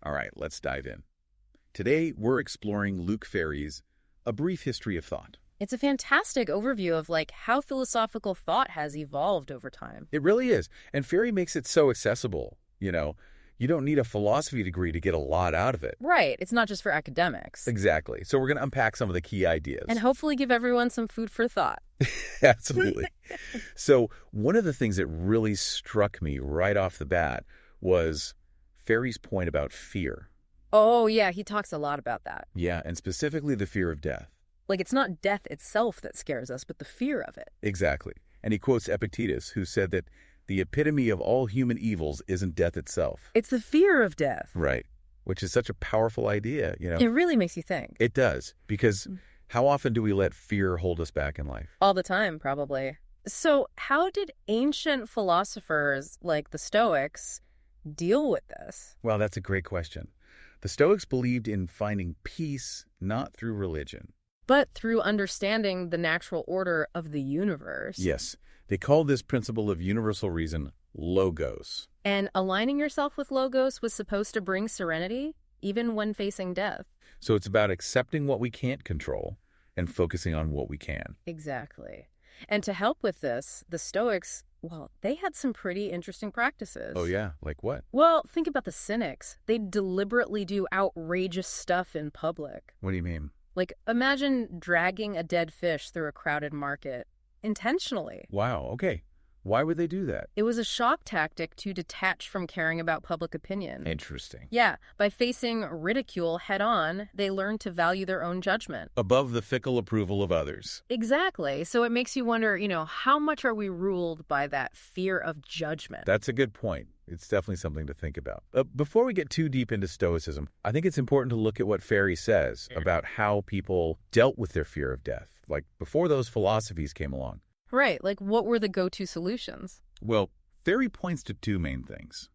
All right, let's dive in. Today, we're exploring Luc Ferry's A Brief History of Thought. It's a fantastic overview of how philosophical thought has evolved over time. It really is. And Ferry makes it so accessible. You don't need a philosophy degree to get a lot out of it. Right. It's not just for academics. Exactly. So we're going to unpack some of the key ideas. And hopefully give everyone some food for thought. Absolutely. So one of the things that really struck me right off the bat was Ferry's point about fear. Oh, yeah. He talks a lot about that. Yeah, and specifically the fear of death. It's not death itself that scares us, but the fear of it. Exactly. And he quotes Epictetus, who said that the epitome of all human evils isn't death itself. It's the fear of death. Right. Which is such a powerful idea, It really makes you think. It does. Because how often do we let fear hold us back in life? All the time, probably. So how did ancient philosophers like the Stoics deal with this? Well, that's a great question. The Stoics believed in finding peace not through religion, but through understanding the natural order of the universe. Yes. They called this principle of universal reason logos. And aligning yourself with logos was supposed to bring serenity, even when facing death. So it's about accepting what we can't control and focusing on what we can. Exactly. And to help with this, the Stoics, they had some pretty interesting practices. Oh, yeah? Like what? Well, think about the cynics. They deliberately do outrageous stuff in public. What do you mean? Imagine dragging a dead fish through a crowded market intentionally. Wow, okay. Why would they do that? It was a shock tactic to detach from caring about public opinion. Interesting. Yeah, by facing ridicule head-on, they learned to value their own judgment. Above the fickle approval of others. Exactly. So it makes you wonder, how much are we ruled by that fear of judgment? That's a good point. It's definitely something to think about. Before we get too deep into Stoicism, I think it's important to look at what Ferry says about how people dealt with their fear of death, before those philosophies came along. Right. What were the go-to solutions? Well, Ferry points to two main things.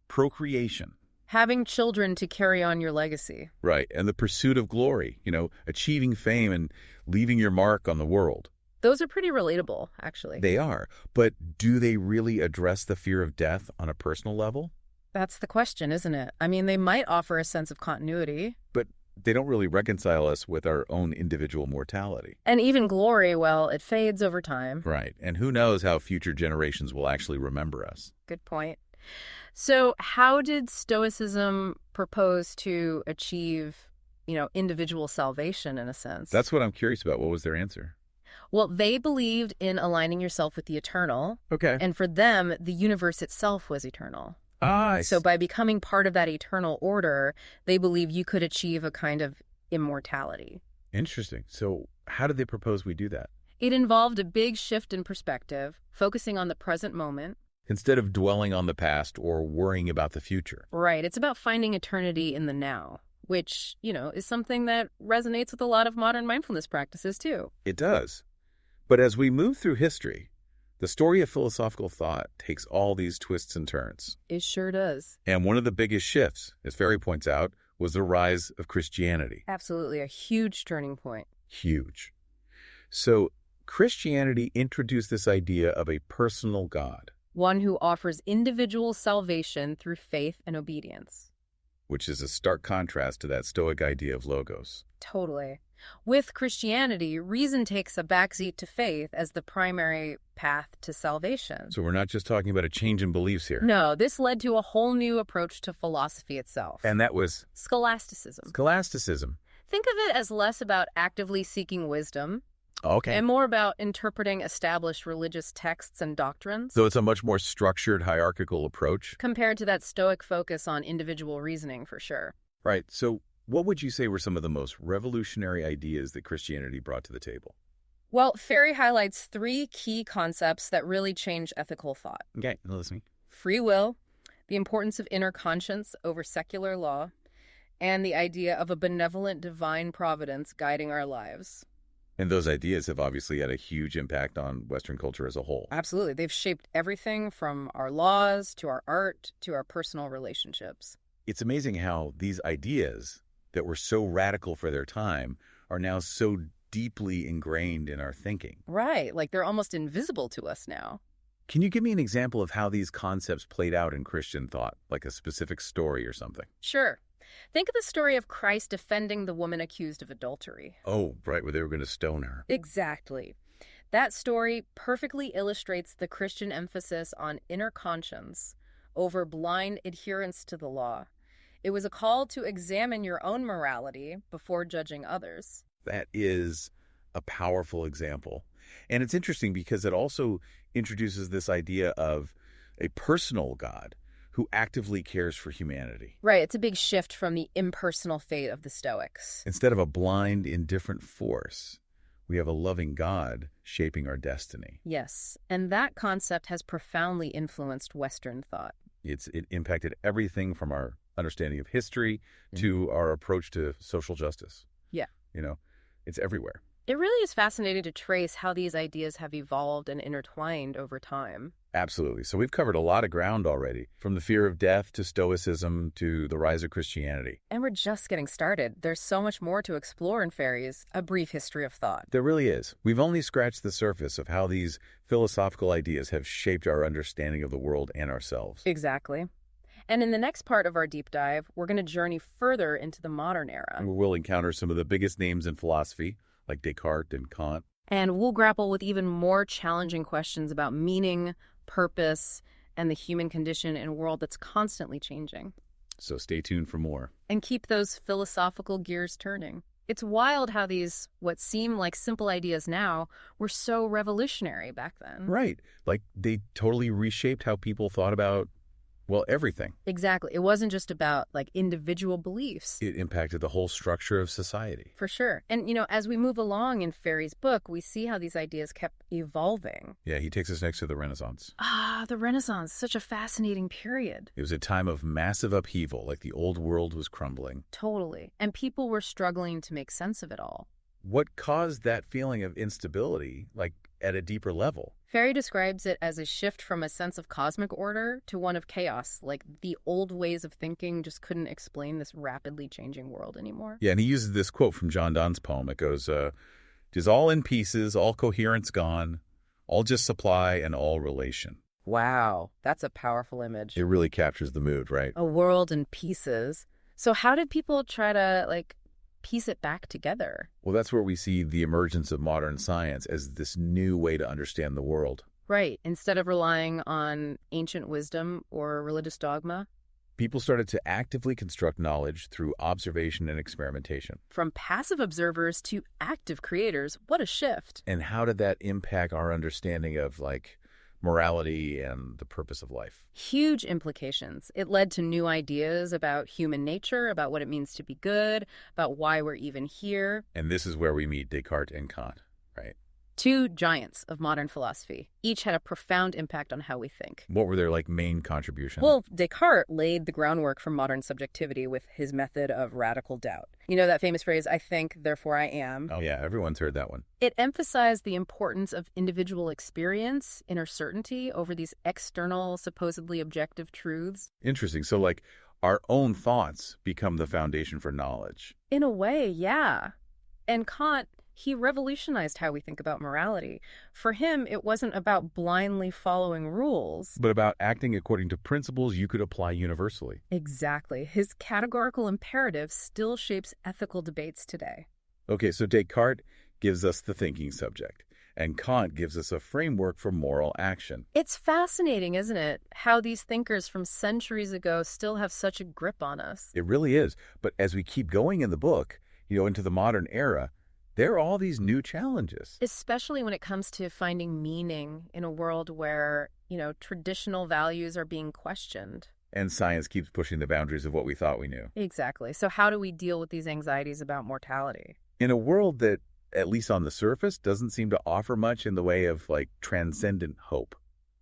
Procreation. Having children to carry on your legacy. Right. And the pursuit of glory, achieving fame and leaving your mark on the world. Those are pretty relatable, actually. They are. But do they really address the fear of death on a personal level? That's the question, isn't it? I mean, they might offer a sense of continuity. But they don't really reconcile us with our own individual mortality. And even glory, it fades over time. Right. And who knows how future generations will actually remember us. Good point. So how did Stoicism propose to achieve, individual salvation in a sense? That's what I'm curious about. What was their answer? Well, they believed in aligning yourself with the eternal. Okay. And for them, the universe itself was eternal. So by becoming part of that eternal order, they believe you could achieve a kind of immortality. Interesting. So how did they propose we do that? It involved a big shift in perspective, focusing on the present moment. Instead of dwelling on the past or worrying about the future. Right. It's about finding eternity in the now, which, is something that resonates with a lot of modern mindfulness practices, too. It does. But as we move through history, the story of philosophical thought takes all these twists and turns. It sure does. And one of the biggest shifts, as Ferry points out, was the rise of Christianity. Absolutely. A huge turning point. Huge. So Christianity introduced this idea of a personal God. One who offers individual salvation through faith and obedience. Which is a stark contrast to that Stoic idea of logos. Totally. With Christianity, reason takes a backseat to faith as the primary path to salvation. So we're not just talking about a change in beliefs here. No, this led to a whole new approach to philosophy itself. And that was? Scholasticism. Scholasticism. Think of it as less about actively seeking wisdom. Okay. And more about interpreting established religious texts and doctrines. So it's a much more structured, hierarchical approach? Compared to that Stoic focus on individual reasoning, for sure. Right. So what would you say were some of the most revolutionary ideas that Christianity brought to the table? Well, Ferry highlights three key concepts that really change ethical thought. Okay, I'm listening. Free will, the importance of inner conscience over secular law, and the idea of a benevolent divine providence guiding our lives. And those ideas have obviously had a huge impact on Western culture as a whole. Absolutely. They've shaped everything from our laws to our art to our personal relationships. It's amazing how these ideas that were so radical for their time are now so deeply ingrained in our thinking. Right. They're almost invisible to us now. Can you give me an example of how these concepts played out in Christian thought, like a specific story or something? Sure. Think of the story of Christ defending the woman accused of adultery. Oh, right, where they were going to stone her. Exactly. That story perfectly illustrates the Christian emphasis on inner conscience over blind adherence to the law. It was a call to examine your own morality before judging others. That is a powerful example. And it's interesting because it also introduces this idea of a personal God who actively cares for humanity. Right, it's a big shift from the impersonal fate of the Stoics. Instead of a blind, indifferent force, we have a loving God shaping our destiny. Yes, and that concept has profoundly influenced Western thought. It impacted everything from our understanding of history to our approach to social justice. Yeah. It's everywhere. It really is fascinating to trace how these ideas have evolved and intertwined over time. Absolutely. So we've covered a lot of ground already, from the fear of death to Stoicism to the rise of Christianity. And we're just getting started. There's so much more to explore in Ferry's A Brief History of Thought. There really is. We've only scratched the surface of how these philosophical ideas have shaped our understanding of the world and ourselves. Exactly. And in the next part of our deep dive, we're going to journey further into the modern era. And we'll encounter some of the biggest names in philosophy, like Descartes and Kant. And we'll grapple with even more challenging questions about meaning, purpose, and the human condition in a world that's constantly changing. So stay tuned for more. And keep those philosophical gears turning. It's wild how these, what seem like simple ideas now, were so revolutionary back then. Right. Like they totally reshaped how people thought about, well, everything. Exactly. It wasn't just about individual beliefs. It impacted the whole structure of society. For sure. And, as we move along in Ferry's book, we see how these ideas kept evolving. Yeah, he takes us next to the Renaissance. The Renaissance, such a fascinating period. It was a time of massive upheaval, like the old world was crumbling. Totally. And people were struggling to make sense of it all. What caused that feeling of instability, at a deeper level? Ferry describes it as a shift from a sense of cosmic order to one of chaos. The old ways of thinking just couldn't explain this rapidly changing world anymore. Yeah, and he uses this quote from John Donne's poem. It goes, "'Tis all in pieces, all coherence gone, all just supply and all relation." Wow, that's a powerful image. It really captures the mood, right? A world in pieces. So how did people try to, piece it back together? Well, that's where we see the emergence of modern science as this new way to understand the world. Right. Instead of relying on ancient wisdom or religious dogma. People started to actively construct knowledge through observation and experimentation. From passive observers to active creators. What a shift. And how did that impact our understanding of, morality and the purpose of life? Huge implications. It led to new ideas about human nature, about what it means to be good, about why we're even here. And this is where we meet Descartes and Kant, right? Two giants of modern philosophy. Each had a profound impact on how we think. What were their main contributions? Well, Descartes laid the groundwork for modern subjectivity with his method of radical doubt. You know that famous phrase, "I think, therefore I am"? Oh yeah, everyone's heard that one. It emphasized the importance of individual experience, inner certainty, over these external, supposedly objective truths. Interesting. So our own thoughts become the foundation for knowledge. In a way, yeah. And Kant, he revolutionized how we think about morality. For him, it wasn't about blindly following rules, but about acting according to principles you could apply universally. Exactly. His categorical imperative still shapes ethical debates today. Okay, so Descartes gives us the thinking subject, and Kant gives us a framework for moral action. It's fascinating, isn't it, how these thinkers from centuries ago still have such a grip on us. It really is. But as we keep going in the book, into the modern era, there are all these new challenges. Especially when it comes to finding meaning in a world where, traditional values are being questioned. And science keeps pushing the boundaries of what we thought we knew. Exactly. So how do we deal with these anxieties about mortality? In a world that, at least on the surface, doesn't seem to offer much in the way of, transcendent hope.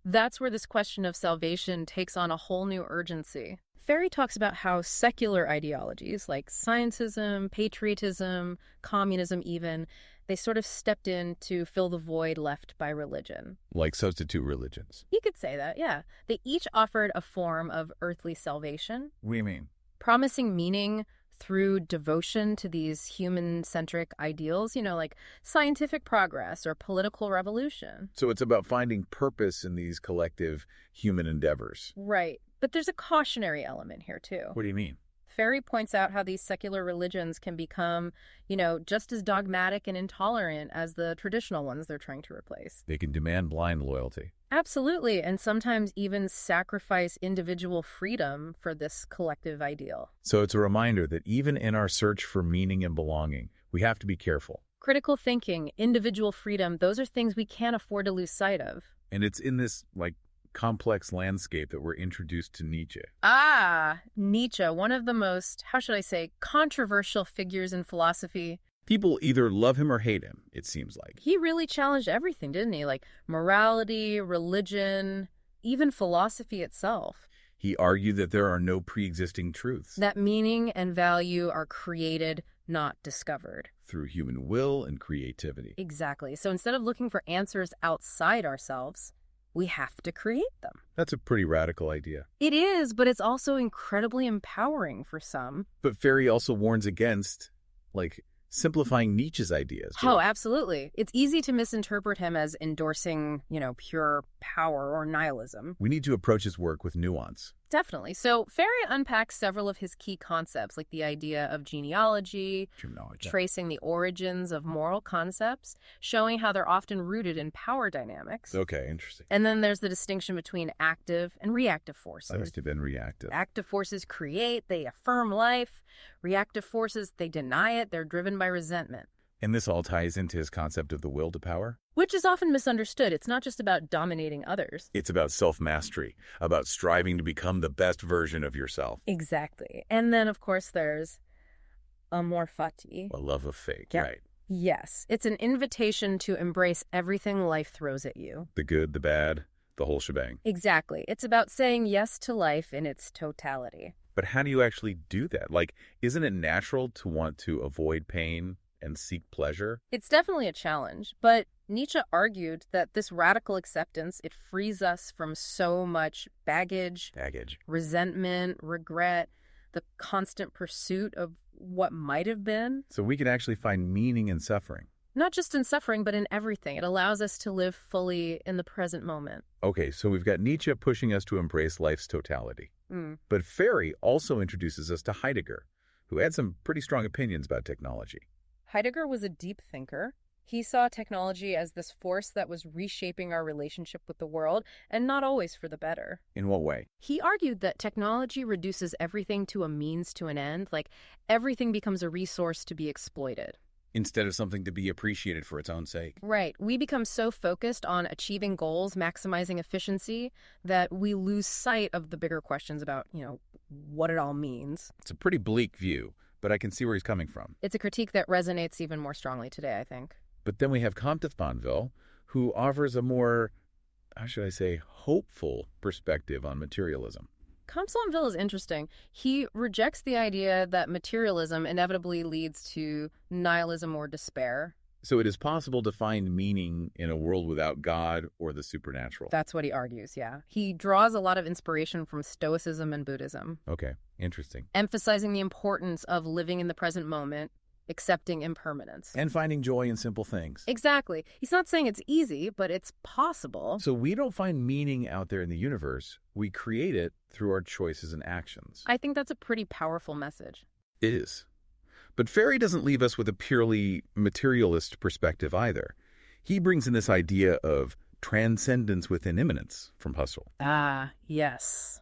That's where this question of salvation takes on a whole new urgency. Ferry talks about how secular ideologies like scientism, patriotism, communism even, they sort of stepped in to fill the void left by religion. Like substitute religions. You could say that, yeah. They each offered a form of earthly salvation. What do you mean? Promising meaning through devotion to these human-centric ideals, like scientific progress or political revolution. So it's about finding purpose in these collective human endeavors. Right. But there's a cautionary element here, too. What do you mean? Ferry points out how these secular religions can become, just as dogmatic and intolerant as the traditional ones they're trying to replace. They can demand blind loyalty. Absolutely, and sometimes even sacrifice individual freedom for this collective ideal. So it's a reminder that even in our search for meaning and belonging, we have to be careful. Critical thinking, individual freedom, those are things we can't afford to lose sight of. And it's in this, complex landscape that we're introduced to Nietzsche. Nietzsche, one of the most, controversial figures in philosophy. People either love him or hate him, it seems like. He really challenged everything, didn't he? Like morality, religion, even philosophy itself. He argued that there are no pre-existing truths. That meaning and value are created, not discovered. Through human will and creativity. Exactly. So instead of looking for answers outside ourselves, we have to create them. That's a pretty radical idea. It is, but it's also incredibly empowering for some. But Ferry also warns against, simplifying Nietzsche's ideas. Oh, absolutely. It's easy to misinterpret him as endorsing, pure power or nihilism. We need to approach his work with nuance. Definitely. So Ferry unpacks several of his key concepts, like the idea of genealogy, tracing the origins of moral concepts, showing how they're often rooted in power dynamics. Okay, interesting. And then there's the distinction between active and reactive forces. Active and reactive. Active forces create, they affirm life. Reactive forces, they deny it, they're driven by resentment. And this all ties into his concept of the will to power? Which is often misunderstood. It's not just about dominating others. It's about self-mastery, about striving to become the best version of yourself. Exactly. And then, of course, there's amor fati. A love of fate, Yep. right? Yes. It's an invitation to embrace everything life throws at you. The good, the bad, the whole shebang. Exactly. It's about saying yes to life in its totality. But how do you actually do that? Isn't it natural to want to avoid pain and seek pleasure? It's definitely a challenge, but Nietzsche argued that this radical acceptance, it frees us from so much baggage, resentment, regret, the constant pursuit of what might have been. So we can actually find meaning in suffering. Not just in suffering, but in everything. It allows us to live fully in the present moment. Okay, so we've got Nietzsche pushing us to embrace life's totality. But Ferry also introduces us to Heidegger, who had some pretty strong opinions about technology. Heidegger was a deep thinker. He saw technology as this force that was reshaping our relationship with the world, and not always for the better. In what way? He argued that technology reduces everything to a means to an end, everything becomes a resource to be exploited. Instead of something to be appreciated for its own sake. Right. We become so focused on achieving goals, maximizing efficiency, that we lose sight of the bigger questions about, what it all means. It's a pretty bleak view, but I can see where he's coming from. It's a critique that resonates even more strongly today, I think. But then we have Comte de Sponville, who offers a more, hopeful perspective on materialism. Comte de Sponville is interesting. He rejects the idea that materialism inevitably leads to nihilism or despair. So it is possible to find meaning in a world without God or the supernatural. That's what he argues, yeah. He draws a lot of inspiration from Stoicism and Buddhism. Okay, interesting. Emphasizing the importance of living in the present moment, accepting impermanence. And finding joy in simple things. Exactly. He's not saying it's easy, but it's possible. So we don't find meaning out there in the universe. We create it through our choices and actions. I think that's a pretty powerful message. It is. But Ferry doesn't leave us with a purely materialist perspective either. He brings in this idea of transcendence within immanence from Husserl. Yes.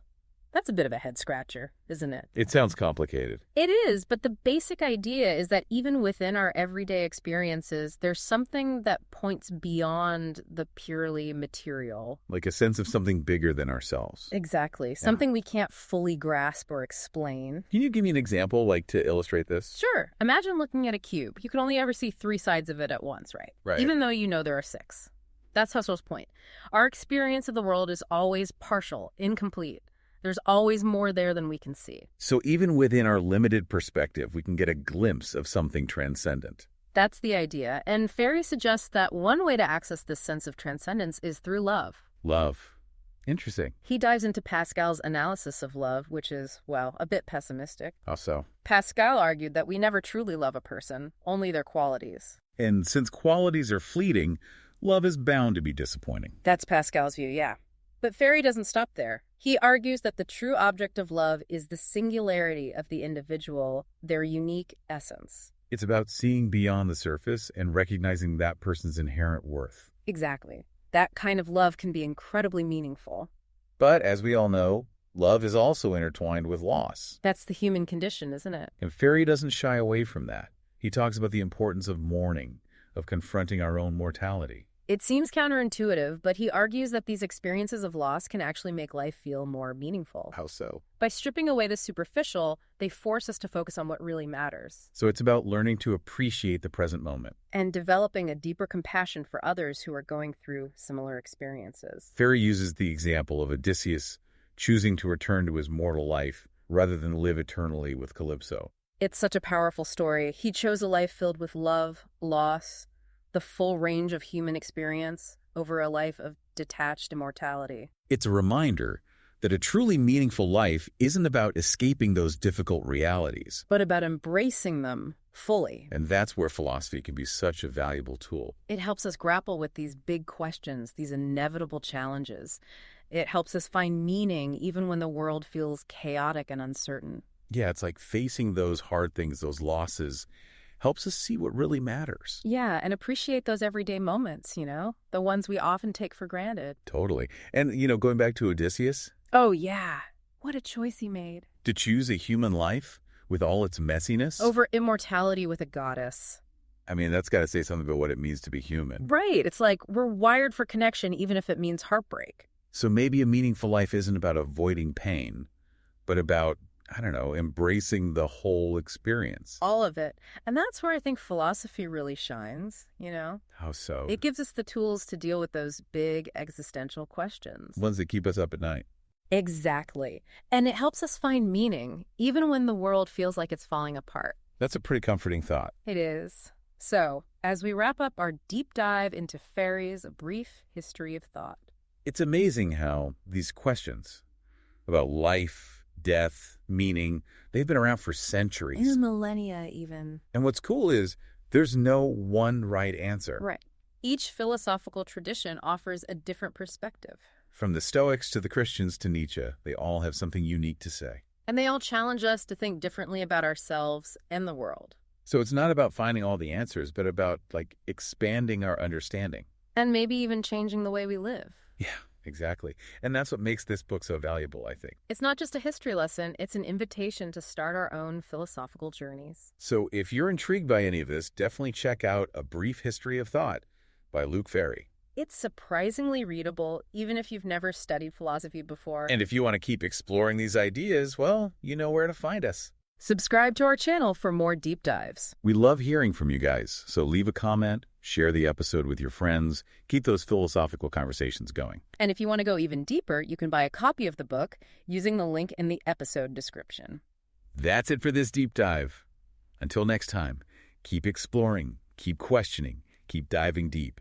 That's a bit of a head-scratcher, isn't it? It sounds complicated. It is, but the basic idea is that even within our everyday experiences, there's something that points beyond the purely material. Like a sense of something bigger than ourselves. Exactly. Something we can't fully grasp or explain. Can you give me an example, to illustrate this? Sure. Imagine looking at a cube. You can only ever see 3 sides of it at once, right? Right. Even though there are 6. That's Husserl's point. Our experience of the world is always partial, incomplete. There's always more there than we can see. So even within our limited perspective, we can get a glimpse of something transcendent. That's the idea. And Ferry suggests that one way to access this sense of transcendence is through love. Love. Interesting. He dives into Pascal's analysis of love, which is, well, a bit pessimistic. How so? Pascal argued that we never truly love a person, only their qualities. And since qualities are fleeting, love is bound to be disappointing. That's Pascal's view, yeah. But Ferry doesn't stop there. He argues that the true object of love is the singularity of the individual, their unique essence. It's about seeing beyond the surface and recognizing that person's inherent worth. Exactly. That kind of love can be incredibly meaningful. But as we all know, love is also intertwined with loss. That's the human condition, isn't it? And Ferry doesn't shy away from that. He talks about the importance of mourning, of confronting our own mortality. It seems counterintuitive, but he argues that these experiences of loss can actually make life feel more meaningful. How so? By stripping away the superficial, they force us to focus on what really matters. So it's about learning to appreciate the present moment. And developing a deeper compassion for others who are going through similar experiences. Ferry uses the example of Odysseus choosing to return to his mortal life rather than live eternally with Calypso. It's such a powerful story. He chose a life filled with love, loss, the full range of human experience over a life of detached immortality. It's a reminder that a truly meaningful life isn't about escaping those difficult realities, but about embracing them fully. And that's where philosophy can be such a valuable tool. It helps us grapple with these big questions, these inevitable challenges. It helps us find meaning even when the world feels chaotic and uncertain. Yeah, it's like facing those hard things, those losses, helps us see what really matters. Yeah, and appreciate those everyday moments, the ones we often take for granted. Totally. And, going back to Odysseus. Oh, yeah. What a choice he made. To choose a human life with all its messiness. Over immortality with a goddess. I mean, that's got to say something about what it means to be human. Right. It's like we're wired for connection even if it means heartbreak. So maybe a meaningful life isn't about avoiding pain, but about embracing the whole experience. All of it. And that's where I think philosophy really shines, How so? It gives us the tools to deal with those big existential questions. Ones that keep us up at night. Exactly. And it helps us find meaning, even when the world feels like it's falling apart. That's a pretty comforting thought. It is. So, as we wrap up our deep dive into Ferry's brief history of thought. It's amazing how these questions about life, death, meaning, they've been around for centuries. In millennia, even. And what's cool is there's no one right answer. Right. Each philosophical tradition offers a different perspective. From the Stoics to the Christians to Nietzsche, they all have something unique to say. And they all challenge us to think differently about ourselves and the world. So it's not about finding all the answers, but about, expanding our understanding. And maybe even changing the way we live. Yeah. Exactly. And that's what makes this book so valuable, I think. It's not just a history lesson, it's an invitation to start our own philosophical journeys. So if you're intrigued by any of this, definitely check out A Brief History of Thought by Luc Ferry. It's surprisingly readable, even if you've never studied philosophy before. And if you want to keep exploring these ideas, well, you know where to find us. Subscribe to our channel for more deep dives. We love hearing from you guys, so leave a comment, share the episode with your friends, keep those philosophical conversations going. And if you want to go even deeper, you can buy a copy of the book using the link in the episode description. That's it for this deep dive. Until next time, keep exploring, keep questioning, keep diving deep.